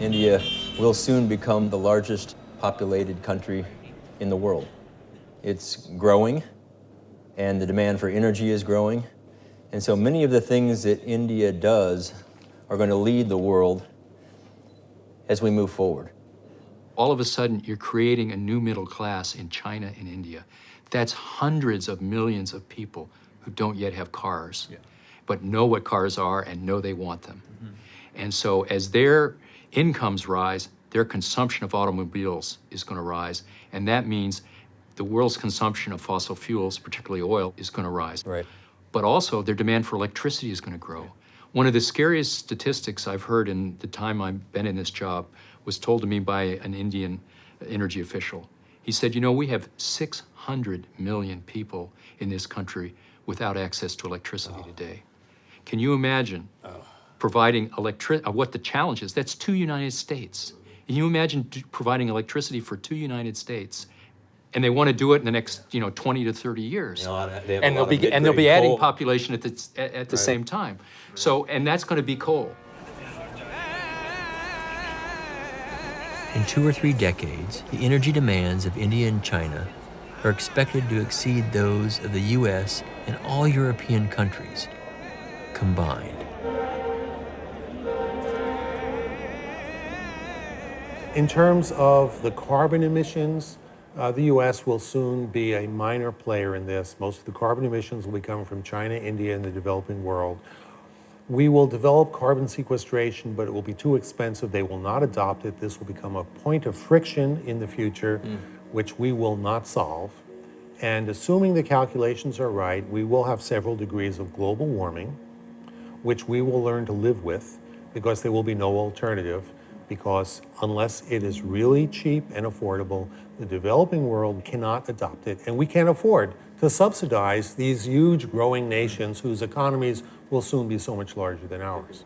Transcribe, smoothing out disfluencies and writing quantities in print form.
India will soon become the largest populated country in the world. It's growing, and the demand for energy is growing. And so many of the things that India does are going to lead the world as we move forward. All of a sudden, you're creating a new middle class in China and India. That's hundreds of millions of people who don't yet have cars, but know what cars are and know they want them. And so as their incomes rise, their consumption of automobiles is going to rise. And that means the world's consumption of fossil fuels, particularly oil, is going to rise. Right. But also their demand for electricity is going to grow. One of the scariest statistics I've heard in the time I've been in this job was told to me by an Indian energy official. He said, you know, we have 600 million people in this country without access to electricity today. Can you imagine providing what the challenge is? That's 2 United States. Can you imagine providing electricity for 2 United States? And they want to do it in the next, 20 to 30 years. And they'll be adding population at the same time. So, and that's going to be coal. In 2 or 3 decades, the energy demands of India and China are expected to exceed those of the U.S. and all European countries combined. In terms of the carbon emissions, the U.S. will soon be a minor player in this. Most of the carbon emissions will be coming from China, India, and the developing world. We will develop carbon sequestration, but it will be too expensive. They will not adopt it. This will become a point of friction in the future, which we will not solve. And assuming the calculations are right, we will have several degrees of global warming, which we will learn to live with because there will be no alternative. Because unless it is really cheap and affordable, the developing world cannot adopt it, and we can't afford to subsidize these huge growing nations whose economies will soon be so much larger than ours.